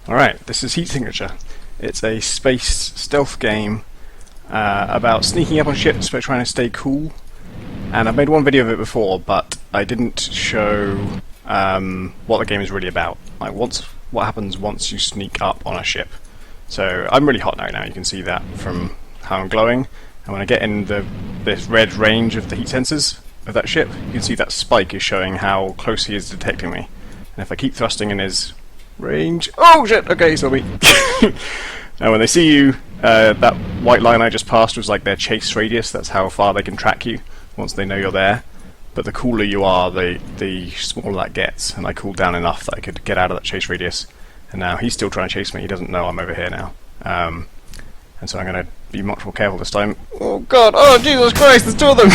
Alright, this is Heat Signature. It's a space stealth game about sneaking up on ships but trying to stay cool. And I've made one video of it before, but I didn't show what the game is really about. Like, what happens once you sneak up on a ship. So I'm really hot now, you can see that from how I'm glowing. And when I get in this red range of the heat sensors of that ship, you can see that spike is showing how close he is detecting me. And if I keep thrusting in his range... Oh shit! Okay, so me. Now when they see you, that white line I just passed was like their chase radius. That's how far they can track you once they know you're there. But the cooler you are, the smaller that gets. And I cooled down enough that I could get out of that chase radius. And now he's still trying to chase me. He doesn't know I'm over here now. And so I'm going to be much more careful this time. Oh god! Oh Jesus Christ! There's two of them!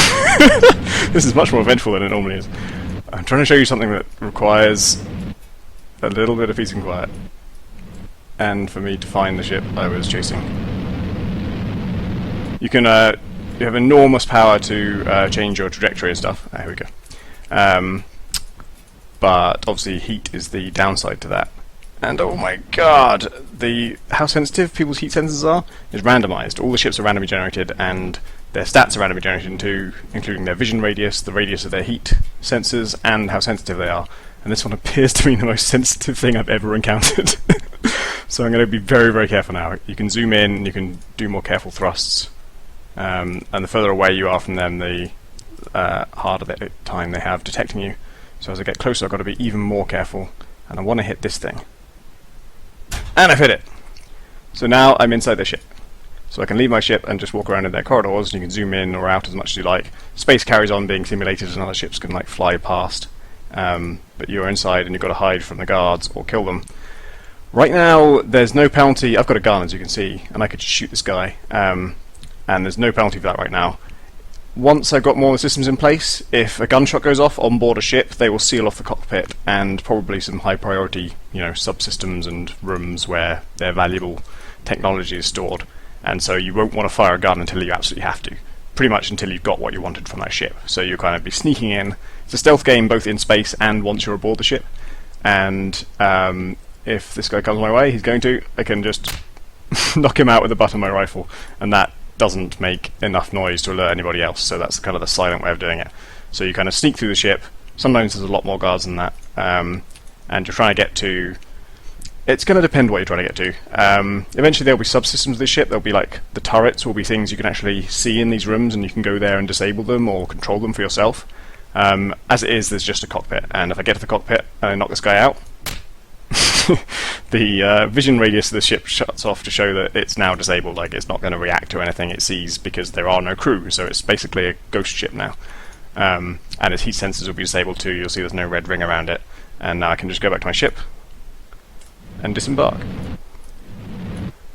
This is much more eventful than it normally is. I'm trying to show you something that requires a little bit of peace and quiet. And for me to find the ship I was chasing. You can you have enormous power to change your trajectory and stuff. Here we go. But obviously heat is the downside to that. And oh my god, how sensitive people's heat sensors are is randomized. All the ships are randomly generated, and their stats are randomly generated too, including their vision radius, the radius of their heat sensors, and how sensitive they are. And this one appears to be the most sensitive thing I've ever encountered. So I'm going to be very, very careful now. You can zoom in, and you can do more careful thrusts. And the further away you are from them, the harder the time they have detecting you. So as I get closer, I've got to be even more careful. And I want to hit this thing. And I've hit it! So now I'm inside the ship. So I can leave my ship and just walk around in their corridors, and you can zoom in or out as much as you like. Space carries on being simulated, and other ships can like fly past. But you're inside and you've got to hide from the guards or kill them. Right now, there's no penalty. I've got a gun, as you can see, and I could just shoot this guy. And there's no penalty for that right now. Once I've got more of the systems in place, if a gunshot goes off on board a ship, they will seal off the cockpit and probably some high priority, subsystems and rooms where their valuable technology is stored. And so you won't want to fire a gun until you absolutely have to. Pretty much until you've got what you wanted from that ship. So you'll kind of be sneaking in. It's a stealth game both in space and once you're aboard the ship. And if this guy comes my way, I can just knock him out with the butt of my rifle. And that doesn't make enough noise to alert anybody else, so that's kind of the silent way of doing it. So you kind of sneak through the ship. Sometimes there's a lot more guards than that, and you're trying to get to... It's going to depend what you're trying to get to. Eventually there'll be subsystems of this ship. There'll be like the turrets will be things you can actually see in these rooms, and you can go there and disable them or control them for yourself. As it is, there's just a cockpit, and if I get to the cockpit and I knock this guy out, the vision radius of the ship shuts off to show that it's now disabled, like it's not going to react to anything it sees because there are no crew, so it's basically a ghost ship now. And its heat sensors will be disabled too. You'll see there's no red ring around it, and now I can just go back to my ship and disembark.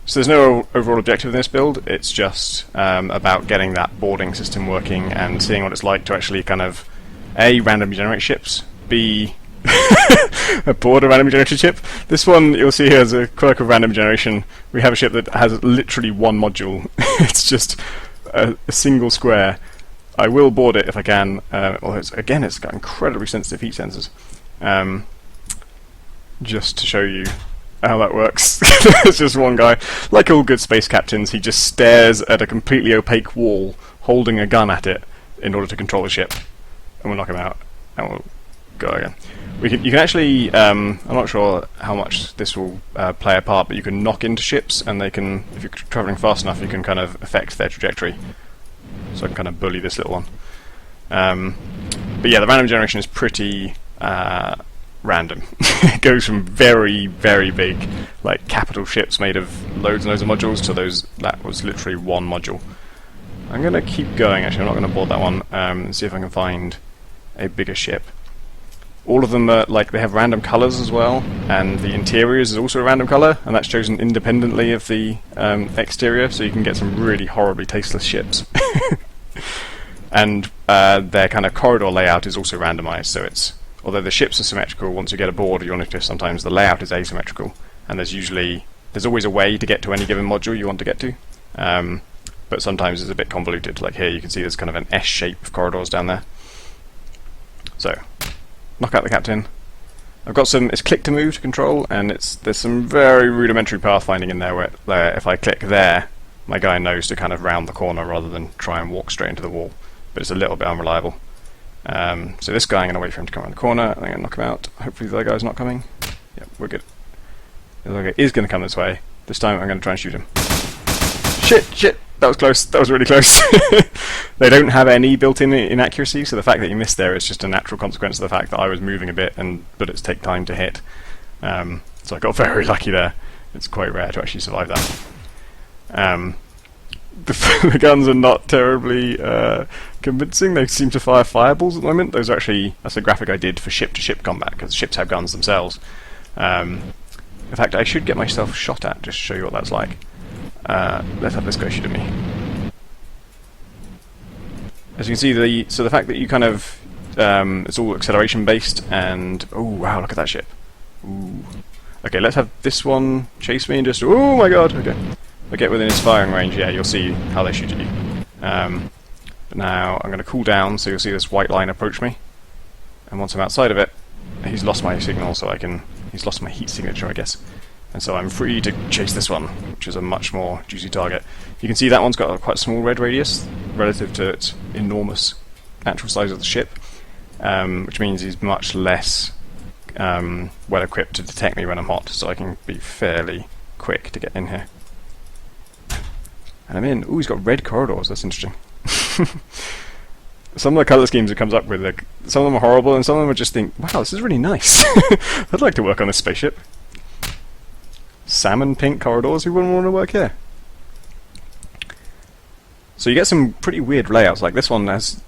So there's no overall objective in this build, it's just about getting that boarding system working and seeing what it's like to actually kind of A, randomly generate ships, B, aboard a randomly generated ship. This one you'll see here as a quirk of random generation. We have a ship that has literally one module. It's just a single square. I will board it if I can. It's got incredibly sensitive heat sensors. Just to show you how that works. There's just one guy. Like all good space captains, he just stares at a completely opaque wall, holding a gun at it in order to control the ship. And we'll knock him out. And we'll go again. You can actually, I'm not sure how much this will play a part, but you can knock into ships, and they can, if you're travelling fast enough, you can kind of affect their trajectory. So I can kind of bully this little one. But yeah, the random generation is pretty random. It goes from very, very big, like capital ships made of loads and loads of modules, to that was literally one module. I'm going to keep going, actually, I'm not going to board that one, and see if I can find a bigger ship. All of them are they have random colours as well, and the interiors is also a random colour, and that's chosen independently of the exterior, so you can get some really horribly tasteless ships. And their kind of corridor layout is also randomised, so although the ships are symmetrical, once you get aboard you'll notice sometimes the layout is asymmetrical, and there's always a way to get to any given module you want to get to, but sometimes it's a bit convoluted. Like here you can see there's kind of an S shape of corridors down there. So knock out the captain, I've got some. It's click to move to control, and there's some very rudimentary pathfinding in there where if I click there, my guy knows to kind of round the corner rather than try and walk straight into the wall. But it's a little bit unreliable. So this guy, I'm going to wait for him to come around the corner, and I'm going to knock him out. Hopefully the other guy's not coming. Yep, we're good. The other guy is going to come this way. This time I'm going to try and shoot him. Shit! That was close. That was really close. They don't have any built-in inaccuracy, so the fact that you missed there is just a natural consequence of the fact that I was moving a bit and bullets take time to hit. So I got very lucky there. It's quite rare to actually survive that. The guns are not terribly convincing. They seem to fire fireballs at the moment. That's a graphic I did for ship-to-ship combat, because ships have guns themselves. In fact, I should get myself shot at just to show you what that's like. Let's have this guy shoot at me. As you can see, the fact that you kind of it's all acceleration based, and oh wow, look at that ship. Ooh. Okay, let's have this one chase me and just oh my god. Okay, if I get within his firing range, yeah, you'll see how they shoot at you. But now I'm going to cool down, so you'll see this white line approach me, and once I'm outside of it, he's lost my signal, so he's lost my heat signature, I guess. And so I'm free to chase this one, which is a much more juicy target. You can see that one's got a quite small red radius relative to its enormous actual size of the ship, which means he's much less well equipped to detect me when I'm hot, so I can be fairly quick to get in here. And I'm in. Ooh, he's got red corridors, that's interesting. Some of the colour schemes it comes up with, some of them are horrible, and some of them I just think, wow, this is really nice. I'd like to work on this spaceship. Salmon pink corridors, who wouldn't want to work here? So you get some pretty weird layouts, like this one has...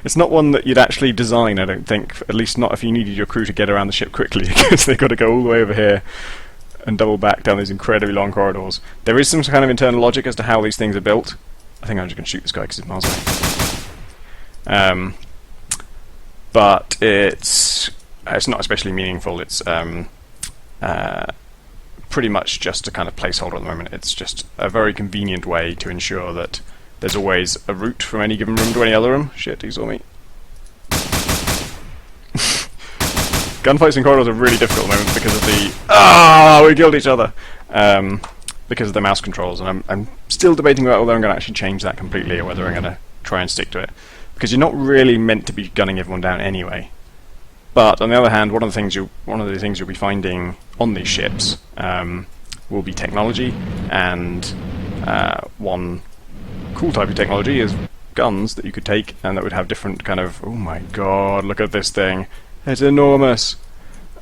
it's not one that you'd actually design, I don't think, at least not if you needed your crew to get around the ship quickly, because they've got to go all the way over here and double back down these incredibly long corridors. There is some kind of internal logic as to how these things are built. I think I'm just going to shoot this guy because he's miles away. But it's not especially meaningful. It's pretty much just a kind of placeholder at the moment. It's just a very convenient way to ensure that there's always a route from any given room to any other room. Shit, he saw me. Gunfights in corridors are really difficult at the moment because of the... we killed each other! Because of the mouse controls, and I'm still debating about whether I'm going to actually change that completely or whether I'm going to try and stick to it. Because you're not really meant to be gunning everyone down anyway. But on the other hand, one of the things you'll be finding on these ships will be technology, and one cool type of technology is guns that you could take and that would have different kind of, oh my god, look at this thing, it's enormous.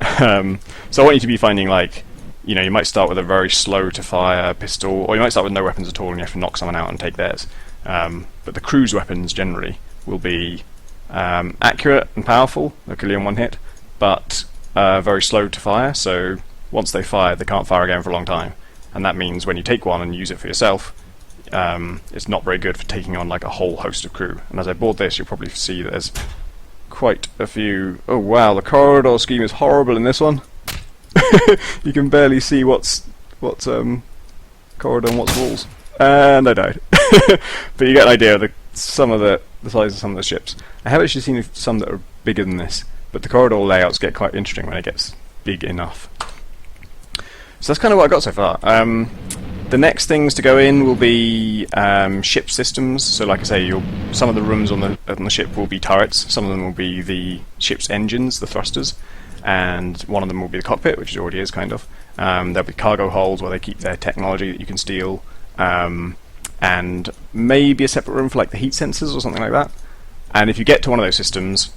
So I want you to be finding, like, you know, you might start with a very slow to fire pistol, or you might start with no weapons at all and you have to knock someone out and take theirs. But the crew's weapons generally will be accurate and powerful, they'll kill you in one hit, but very slow to fire, so once they fire, they can't fire again for a long time. And that means when you take one and use it for yourself, it's not very good for taking on like a whole host of crew. And as I board this, you'll probably see that there's quite a few... Oh wow, the corridor scheme is horrible in this one. You can barely see what's corridor and what's walls. And I died. But you get an idea of the size of some of the ships. I have actually seen some that are bigger than this, but the corridor layouts get quite interesting when it gets big enough. So that's kind of what I got so far. The next things to go in will be ship systems. So like I say, some of the rooms on the ship will be turrets, some of them will be the ship's engines, the thrusters, and one of them will be the cockpit, which it already is kind of. There'll be cargo holds where they keep their technology that you can steal, and maybe a separate room for like the heat sensors or something like that. And if you get to one of those systems,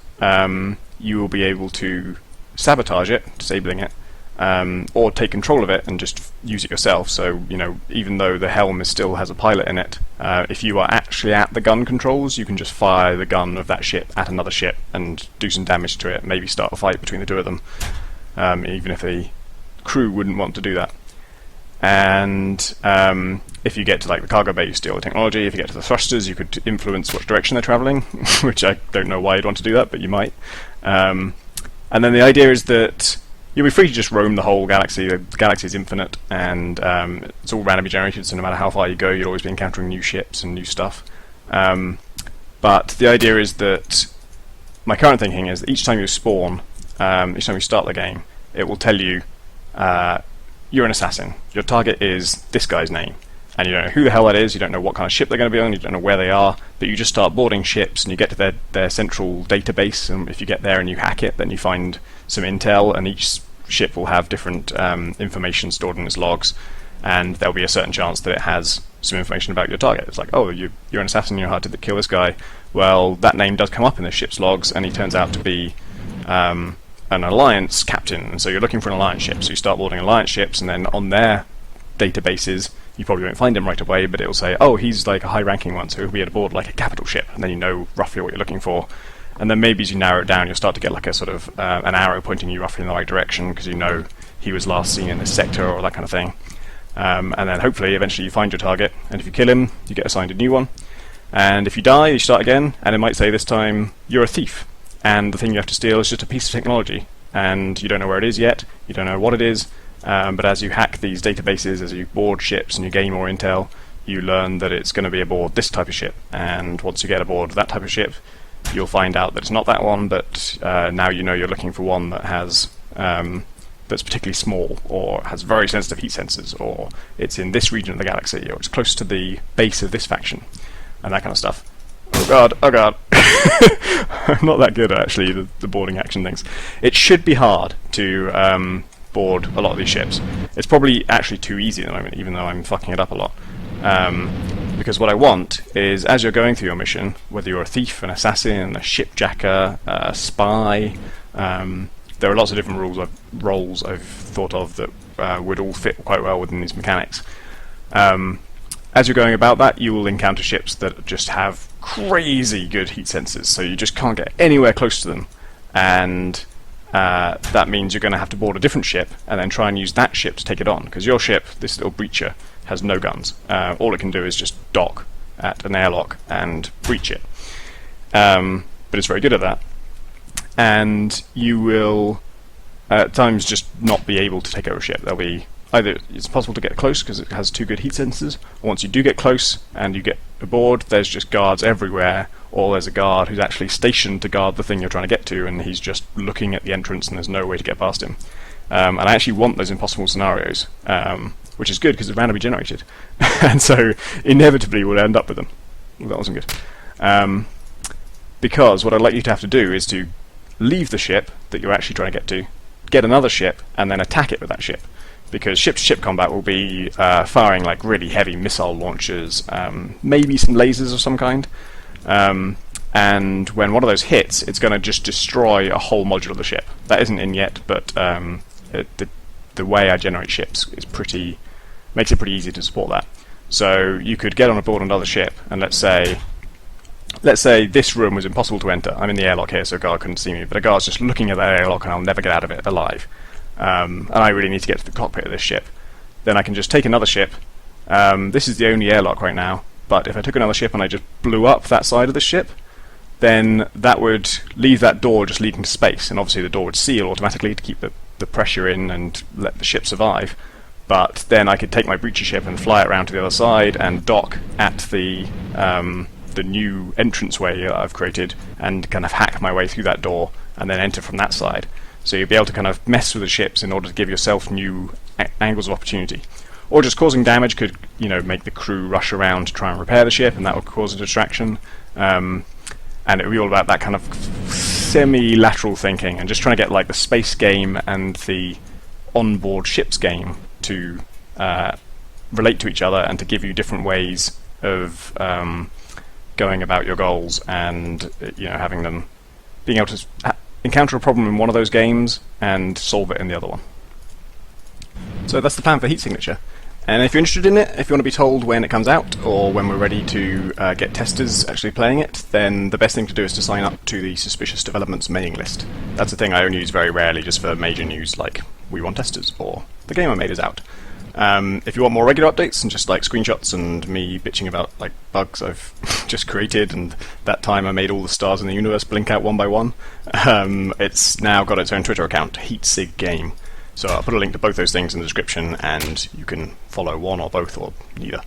you will be able to sabotage it, disabling it, or take control of it and just use it yourself. So, you know, even though the helm still has a pilot in it, if you are actually at the gun controls, you can just fire the gun of that ship at another ship and do some damage to it, maybe start a fight between the two of them, even if the crew wouldn't want to do that. And if you get to like the cargo bay, you steal the technology. If you get to the thrusters, you could influence which direction they're travelling, which I don't know why you'd want to do that, but you might. And then the idea is that you'll be free to just roam the whole galaxy. The galaxy is infinite, and it's all randomly generated, so no matter how far you go, you'll always be encountering new ships and new stuff. But the idea is that my current thinking is that each time you spawn, each time you start the game, it will tell you you're an assassin. Your target is this guy's name. And you don't know who the hell that is, you don't know what kind of ship they're going to be on, you don't know where they are, but you just start boarding ships and you get to their central database, and if you get there and you hack it, then you find some intel, and each ship will have different information stored in its logs, and there'll be a certain chance that it has some information about your target. It's like, oh, you're an assassin, you're hard to kill this guy. Well, that name does come up in the ship's logs, and he turns out to be an alliance captain, and so you're looking for an alliance ship, so you start boarding alliance ships, and then on their databases, you probably won't find him right away, but it'll say, oh, he's like a high-ranking one, so he'll be aboard like a capital ship, and then you know roughly what you're looking for. And then maybe as you narrow it down, you'll start to get like a sort of an arrow pointing you roughly in the right direction, because you know he was last seen in this sector, or that kind of thing. And then hopefully, eventually you find your target, and if you kill him, you get assigned a new one. And if you die, you start again, and it might say this time, you're a thief, and the thing you have to steal is just a piece of technology, and you don't know where it is yet, you don't know what it is, but as you hack these databases, as you board ships and you gain more intel, you learn that it's going to be aboard this type of ship. And once you get aboard that type of ship, you'll find out that it's not that one, but now you know you're looking for one that has that's particularly small, or has very sensitive heat sensors, or it's in this region of the galaxy, or it's close to the base of this faction, and that kind of stuff. Oh god, oh god. I'm not that good at actually the boarding action things. It should be hard to board a lot of these ships. It's probably actually too easy at the moment, even though I'm fucking it up a lot. Because what I want is, as you're going through your mission, whether you're a thief, an assassin, a shipjacker, a spy, there are lots of different roles I've thought of that would all fit quite well within these mechanics. As you're going about that, you will encounter ships that just have crazy good heat sensors, so you just can't get anywhere close to them, and that means you're going to have to board a different ship and then try and use that ship to take it on, because your ship, this little breacher, has no guns. All it can do is just dock at an airlock and breach it. But it's very good at that. And you will, at times, just not be able to take over a ship. There'll be either it's possible to get close because it has too good heat sensors, or once you do get close and you get aboard, there's just guards everywhere, or there's a guard who's actually stationed to guard the thing you're trying to get to, and he's just looking at the entrance and there's no way to get past him. And I actually want those impossible scenarios, which is good because it's randomly generated, and so inevitably we'll end up with them. Well, that wasn't good. Because what I'd like you to have to do is to leave the ship that you're actually trying to get another ship, and then attack it with that ship. Because ship-to-ship combat will be firing like really heavy missile launchers, maybe some lasers of some kind, and when one of those hits, it's going to just destroy a whole module of the ship. That isn't in yet, but the way I generate ships is makes it pretty easy to support that. So you could get on board another ship, and let's say this room was impossible to enter. I'm in the airlock here, so a guard couldn't see me, but a guard's just looking at that airlock and I'll never get out of it alive. And I really need to get to the cockpit of this ship. Then I can just take another ship. This is the only airlock right now, but if I took another ship and I just blew up that side of the ship, then that would leave that door just leading to space, and obviously the door would seal automatically to keep the pressure in and let the ship survive. But then I could take my breacher ship and fly it around to the other side and dock at the new entranceway I've created, and kind of hack my way through that door and then enter from that side. So you'll be able to kind of mess with the ships in order to give yourself new angles of opportunity. Or just causing damage could, make the crew rush around to try and repair the ship, and that would cause a distraction. And it would be all about that kind of semi-lateral thinking, and just trying to get like the space game and the onboard ships game to relate to each other, and to give you different ways of going about your goals, and having them being able to encounter a problem in one of those games and solve it in the other one. So that's the plan for Heat Signature. And if you're interested in it, if you want to be told when it comes out, or when we're ready to get testers actually playing it, then the best thing to do is to sign up to the Suspicious Developments mailing list. That's a thing I only use very rarely, just for major news like we want testers, or the game I made is out. If you want more regular updates and just like screenshots and me bitching about like bugs I've just created, and that time I made all the stars in the universe blink out one by one, it's now got its own Twitter account, HeatSigGame. So I'll put a link to both those things in the description, and you can follow one or both or neither.